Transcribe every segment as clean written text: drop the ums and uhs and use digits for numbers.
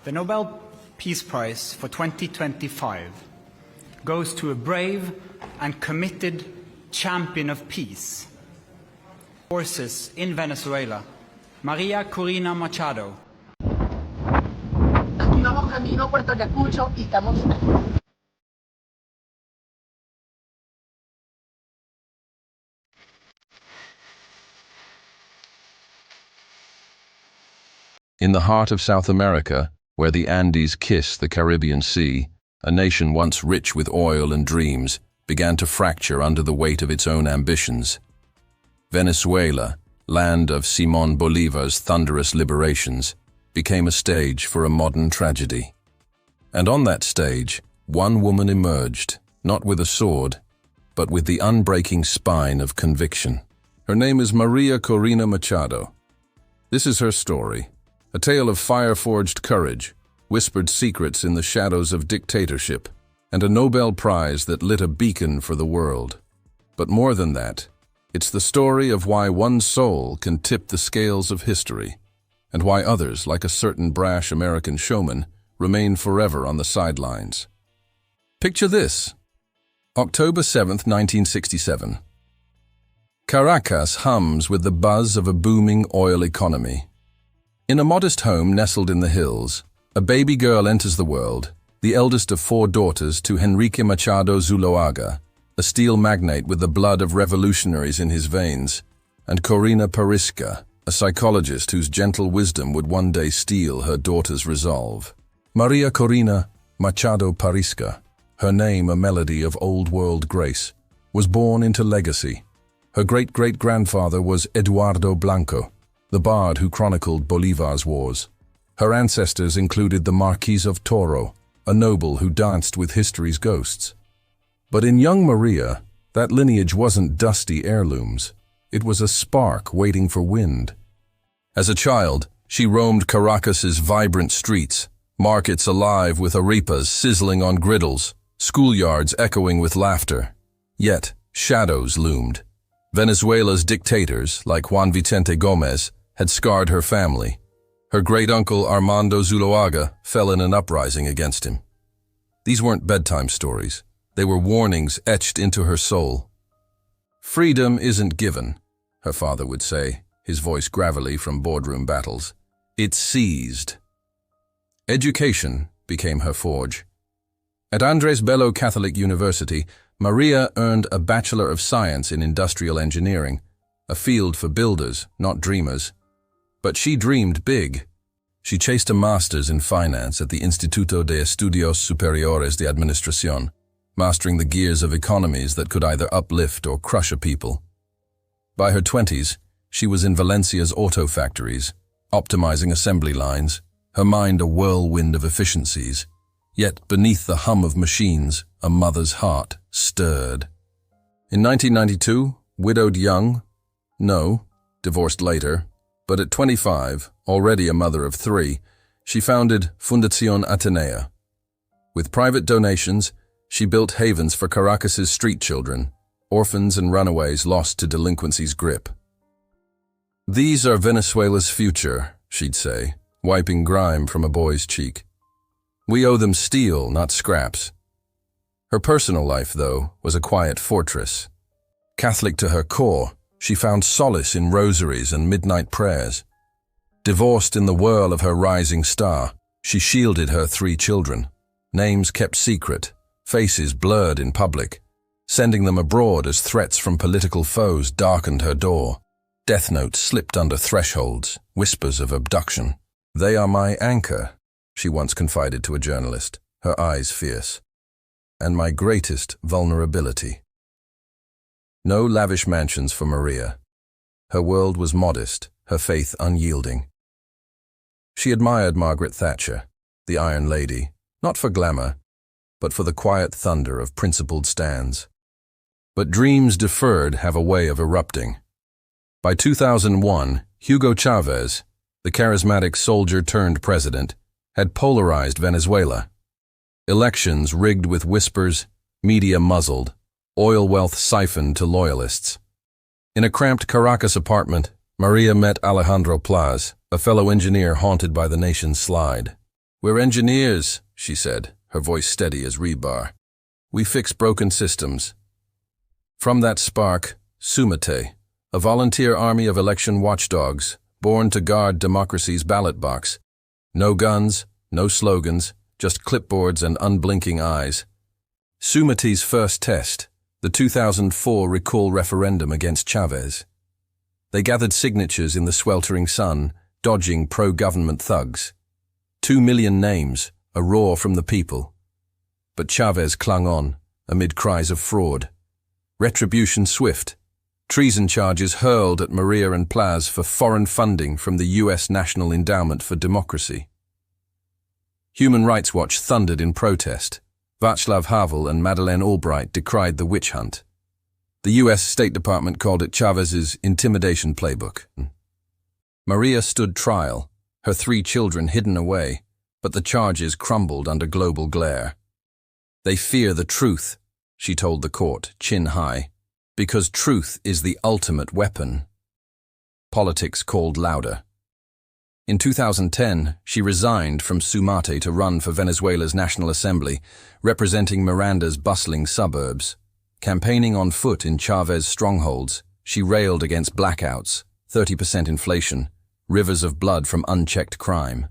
The Nobel Peace Prize for 2025 goes to a brave and committed champion of peace. Forces in Venezuela, María Corina Machado. Aquí vamos camino a Puerto Ayacucho y estamos... In the heart of South America, where the Andes kiss the Caribbean Sea, a nation once rich with oil and dreams began to fracture under the weight of its own ambitions. Venezuela, land of Simón Bolívar's thunderous liberations, became a stage for a modern tragedy. And on that stage, one woman emerged, not with a sword, but with the unbreaking spine of conviction. Her name is María Corina Machado. This is her story. A tale of fire-forged courage, whispered secrets in the shadows of dictatorship, and a Nobel Prize that lit a beacon for the world. But more than that, it's the story of why one soul can tip the scales of history, and why others, like a certain brash American showman, remain forever on the sidelines. Picture this. October 7th, 1967. Caracas hums with the buzz of a booming oil economy. In a modest home nestled in the hills, a baby girl enters the world, the eldest of 4 daughters to Enrique Machado Zuloaga, a steel magnate with the blood of revolutionaries in his veins, and Corina Parisca, a psychologist whose gentle wisdom would one day steel her daughter's resolve. María Corina Machado Parisca, her name a melody of old-world grace, was born into legacy. Her great-great-grandfather was Eduardo Blanco, the bard who chronicled Bolívar's wars. Her ancestors included the Marquis of Toro, a noble who danced with history's ghosts. But in young Maria, that lineage wasn't dusty heirlooms. It was a spark waiting for wind. As a child, she roamed Caracas's vibrant streets, markets alive with arepas sizzling on griddles, schoolyards echoing with laughter. Yet, shadows loomed. Venezuela's dictators, like Juan Vicente Gómez, had scarred her family. Her great-uncle Armando Zuloaga fell in an uprising against him. These weren't bedtime stories. They were warnings etched into her soul. "Freedom isn't given," her father would say, his voice gravelly from boardroom battles. "It's seized." Education became her forge. At Andrés Bello Catholic University, Maria earned a Bachelor of Science in Industrial Engineering, a field for builders, not dreamers. But she dreamed big. She chased a master's in finance at the Instituto de Estudios Superiores de Administración, mastering the gears of economies that could either uplift or crush a people. By her 20s, she was in Valencia's auto factories, optimizing assembly lines, her mind a whirlwind of efficiencies. Yet beneath the hum of machines, a mother's heart stirred. In 1992, widowed young, divorced later, but at 25, already a mother of 3, she founded Fundación Atenea. With private donations, she built havens for Caracas's street children, orphans and runaways lost to delinquency's grip. "These are Venezuela's future," she'd say, wiping grime from a boy's cheek. "We owe them steel, not scraps." Her personal life, though, was a quiet fortress. Catholic to her core, she found solace in rosaries and midnight prayers. Divorced in the whirl of her rising star, she shielded her 3 children, names kept secret, faces blurred in public, sending them abroad as threats from political foes darkened her door. Death notes slipped under thresholds, whispers of abduction. "They are my anchor," she once confided to a journalist, her eyes fierce, "and my greatest vulnerability." No lavish mansions for Maria. Her world was modest, her faith unyielding. She admired Margaret Thatcher, the Iron Lady, not for glamour, but for the quiet thunder of principled stands. But dreams deferred have a way of erupting. By 2001, Hugo Chávez, the charismatic soldier-turned-president, had polarized Venezuela. Elections rigged with whispers, media muzzled, oil wealth siphoned to loyalists. In a cramped Caracas apartment, Maria met Alejandro Plaz, a fellow engineer haunted by the nation's slide. "We're engineers," she said, her voice steady as rebar. "We fix broken systems." From that spark, Súmate, a volunteer army of election watchdogs, born to guard democracy's ballot box. No guns, no slogans, just clipboards and unblinking eyes. Súmate's first test, the 2004 recall referendum against Chávez. They gathered signatures in the sweltering sun, dodging pro-government thugs. 2 million names, a roar from the people. But Chávez clung on, amid cries of fraud. Retribution swift. Treason charges hurled at María and Paz for foreign funding from the U.S. National Endowment for Democracy. Human Rights Watch thundered in protest. Václav Havel and Madeleine Albright decried the witch hunt. The U.S. State Department called it Chávez's intimidation playbook. María stood trial, her 3 children hidden away, but the charges crumbled under global glare. "They fear the truth," she told the court, chin high, "because truth is the ultimate weapon." Politics called louder. In 2010, she resigned from Súmate to run for Venezuela's National Assembly, representing Miranda's bustling suburbs. Campaigning on foot in Chávez strongholds, she railed against blackouts, 30% inflation, rivers of blood from unchecked crime.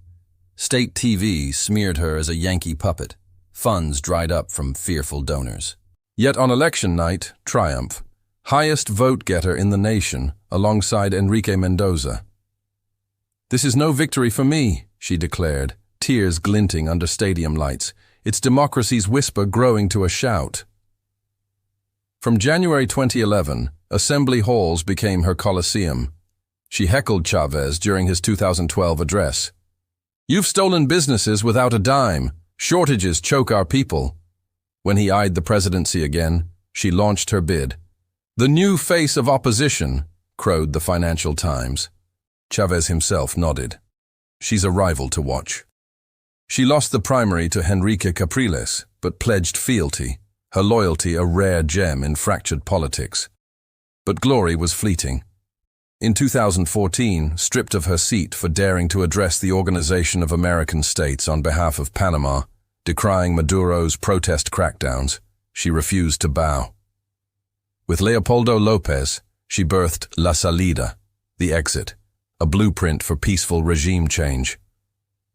State TV smeared her as a Yankee puppet. Funds dried up from fearful donors. Yet on election night, triumph. Highest vote-getter in the nation, alongside Enrique Mendoza. "This is no victory for me," she declared, tears glinting under stadium lights, its democracy's whisper growing to a shout. From January 2011, assembly halls became her coliseum. She heckled Chávez during his 2012 address. "You've stolen businesses without a dime. Shortages choke our people." When he eyed the presidency again, she launched her bid. "The new face of opposition," crowed the Financial Times. Chávez himself nodded. "She's a rival to watch." She lost the primary to Henrique Capriles, but pledged fealty, her loyalty a rare gem in fractured politics. But glory was fleeting. In 2014, stripped of her seat for daring to address the Organization of American States on behalf of Panama, decrying Maduro's protest crackdowns, she refused to bow. With Leopoldo López, she birthed La Salida, the exit, a blueprint for peaceful regime change.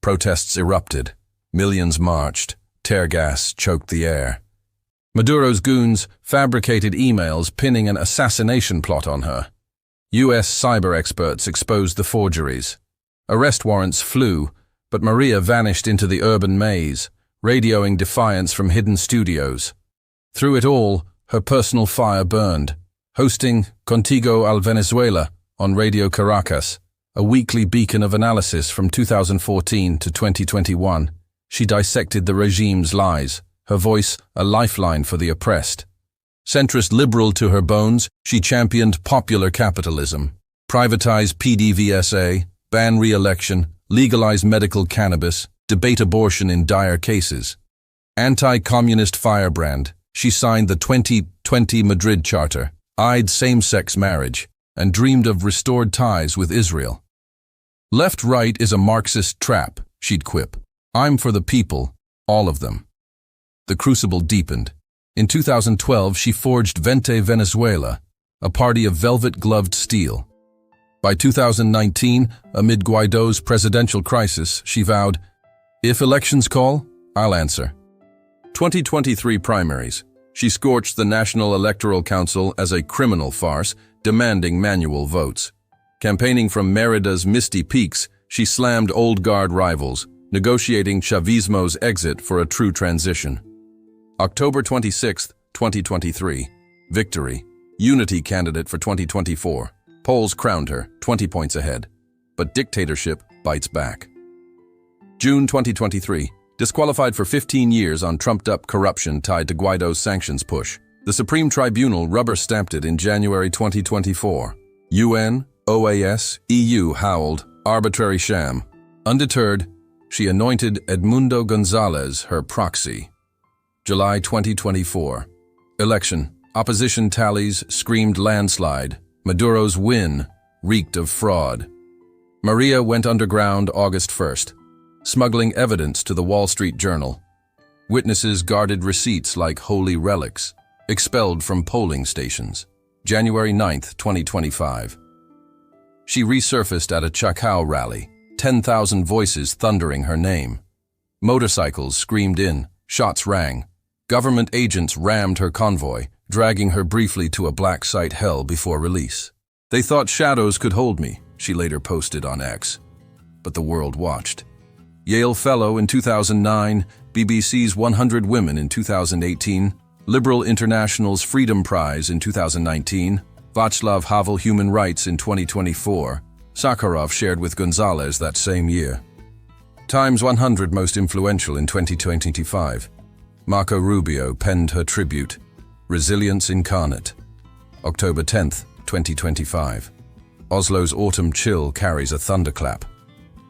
Protests erupted, millions marched, tear gas choked the air. Maduro's goons fabricated emails pinning an assassination plot on her. U.S. cyber experts exposed the forgeries. Arrest warrants flew, but María vanished into the urban maze, radioing defiance from hidden studios. Through it all, her personal fire burned, hosting Contigo al Venezuela on Radio Caracas, a weekly beacon of analysis from 2014 to 2021. She dissected the regime's lies, her voice a lifeline for the oppressed. Centrist liberal to her bones, she championed popular capitalism, privatize PDVSA, ban re-election, legalize medical cannabis, debate abortion in dire cases. Anti-communist firebrand, she signed the 2020 Madrid Charter, eyed same-sex marriage, and dreamed of restored ties with Israel. "Left-right is a Marxist trap," she'd quip. "I'm for the people, all of them." The crucible deepened. In 2012, she forged Vente Venezuela, a party of velvet-gloved steel. By 2019, amid Guaidó's presidential crisis, she vowed, "If elections call, I'll answer." 2023 primaries. She scorched the National Electoral Council as a criminal farce, demanding manual votes. Campaigning from Mérida's misty peaks, she slammed old guard rivals, negotiating Chavismo's exit for a true transition. October 26, 2023. Victory. Unity candidate for 2024. Polls crowned her, 20 points ahead. But dictatorship bites back. June 2023. Disqualified for 15 years on trumped-up corruption tied to Guaidó's sanctions push. The Supreme Tribunal rubber-stamped it in January 2024. UN, OAS, EU howled, arbitrary sham. Undeterred, she anointed Edmundo González her proxy. July 2024. Election. Opposition tallies screamed landslide. Maduro's win reeked of fraud. María went underground August 1st. smuggling evidence to the Wall Street Journal. Witnesses guarded receipts like holy relics, expelled from polling stations. January 9, 2025. She resurfaced at a Chacao rally, 10,000 voices thundering her name. Motorcycles screamed in, shots rang. Government agents rammed her convoy, dragging her briefly to a black site hell before release. They thought shadows could hold me, she later posted on X. But the world watched. Yale Fellow in 2009, BBC's 100 Women in 2018, Liberal International's Freedom Prize in 2019, Václav Havel Human Rights in 2024, Sakharov shared with Gonzalez that same year. Time's 100 Most Influential in 2025. Marco Rubio penned her tribute, Resilience Incarnate. October 10, 2025. Oslo's autumn chill carries a thunderclap.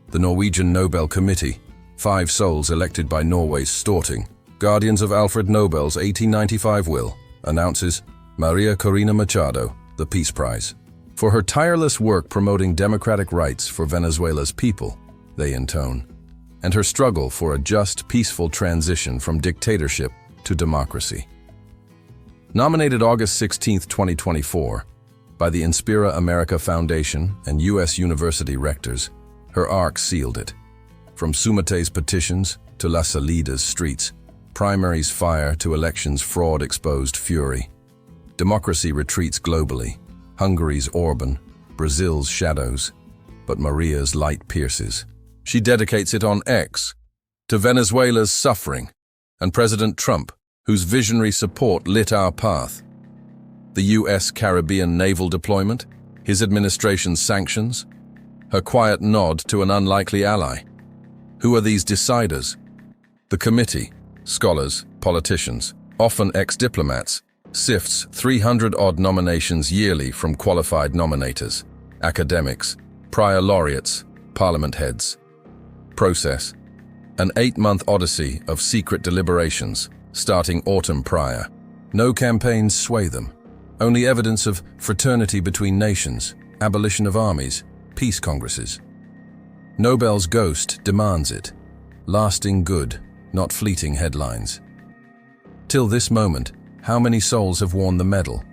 The Norwegian Nobel Committee, 5 souls elected by Norway's Storting, guardians of Alfred Nobel's 1895 will, announces María Corina Machado the Peace Prize. For her tireless work promoting democratic rights for Venezuela's people, they intone, and her struggle for a just, peaceful transition from dictatorship to democracy. Nominated August 16, 2024, by the Inspira America Foundation and U.S. university rectors, her arc sealed it. From Súmate's petitions to La Salida's streets, primaries' fire to elections' fraud-exposed fury. Democracy retreats globally, Hungary's Orban, Brazil's shadows, but Maria's light pierces. She dedicates it on X to Venezuela's suffering and President Trump, whose visionary support lit our path. The U.S. Caribbean naval deployment, his administration's sanctions, her quiet nod to an unlikely ally. Who are these deciders? The committee, scholars, politicians, often ex-diplomats, sifts 300-odd nominations yearly from qualified nominators, academics, prior laureates, parliament heads. Process: an 8-month odyssey of secret deliberations, starting autumn prior. No campaigns sway them. Only evidence of fraternity between nations, abolition of armies, peace congresses. Nobel's ghost demands it. Lasting good, not fleeting headlines. Till this moment, how many souls have worn the medal?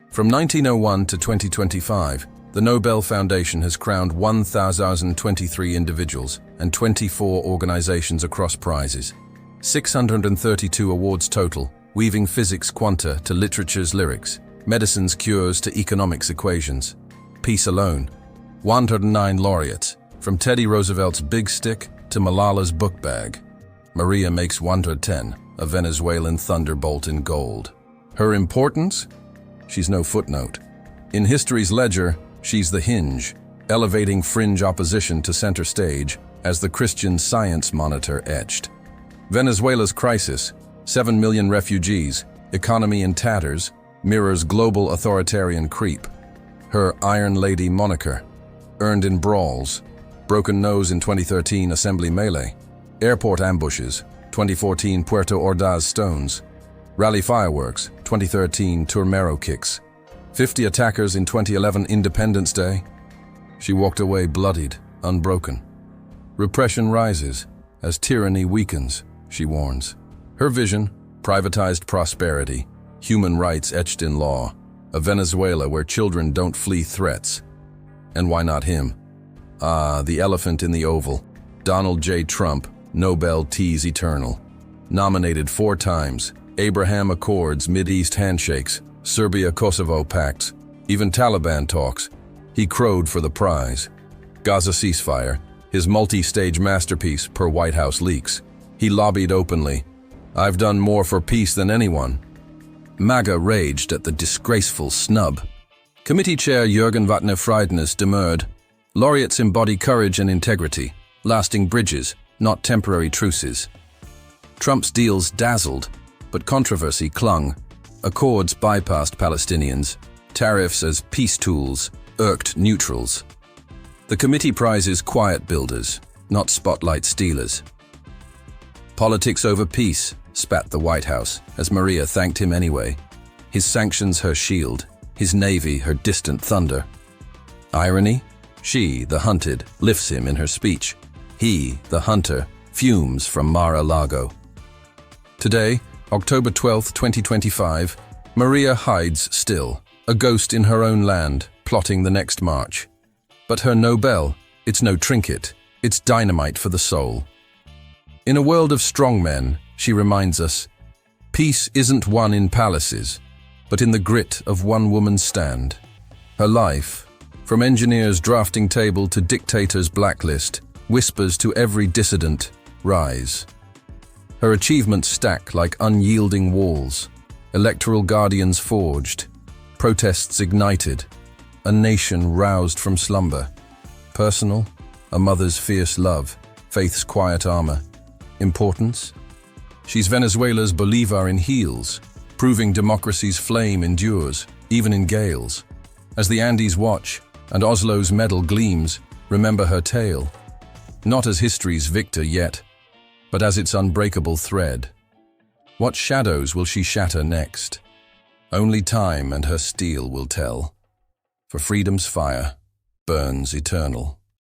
From 1901 to 2025, the Nobel Foundation has crowned 1,023 individuals and 24 organizations across prizes. 632 awards total, weaving physics quanta to literature's lyrics, medicine's cures to economics equations. Peace alone. 109 laureates, from Teddy Roosevelt's big stick to Malala's book bag. Maria makes 110, a Venezuelan thunderbolt in gold. Her importance? She's no footnote. In history's ledger, she's the hinge, elevating fringe opposition to center stage as the Christian Science monitor etched. Venezuela's crisis, 7 million refugees, economy in tatters, mirrors global authoritarian creep. Her Iron Lady moniker, earned in brawls, broken nose in 2013 assembly melee, airport ambushes, 2014 Puerto Ordaz stones, rally fireworks, 2013 Turmero kicks, 50 attackers in 2011 Independence Day. She walked away bloodied, unbroken. Repression rises as tyranny weakens, she warns. Her vision, privatized prosperity, human rights etched in law, a Venezuela where children don't flee threats. And why not him? The elephant in the oval, Donald J. Trump, Nobel Tease Eternal. Nominated 4 times, Abraham Accords, Mideast handshakes, Serbia-Kosovo pacts, even Taliban talks. He crowed for the prize. Gaza ceasefire, his multi-stage masterpiece per White House leaks. He lobbied openly. I've done more for peace than anyone. MAGA raged at the disgraceful snub. Committee Chair Jürgen Vatne-Friednes demurred. Laureates embody courage and integrity, lasting bridges, not temporary truces. Trump's deals dazzled, but controversy clung. Accords bypassed Palestinians. Tariffs as peace tools irked neutrals. The committee prizes quiet builders, not spotlight stealers. Politics over peace, spat the White House, as Maria thanked him anyway. His sanctions her shield, his navy her distant thunder. Irony? She, the hunted, lifts him in her speech. He, the hunter, fumes from Mar-a-Lago. Today, October 12, 2025, Maria hides still, a ghost in her own land, plotting the next march. But her Nobel, it's no trinket, it's dynamite for the soul. In a world of strong men, she reminds us, peace isn't won in palaces, but in the grit of one woman's stand. Her life, from engineer's drafting table to dictator's blacklist, whispers to every dissident, rise. Her achievements stack like unyielding walls, electoral guardians forged, protests ignited, a nation roused from slumber. Personal, a mother's fierce love, faith's quiet armor. Importance? She's Venezuela's Bolivar in heels, proving democracy's flame endures, even in gales. As the Andes watch, and Oslo's medal gleams, remember her tale. Not as history's victor yet, but as its unbreakable thread. What shadows will she shatter next? Only time and her steel will tell. For freedom's fire burns eternal.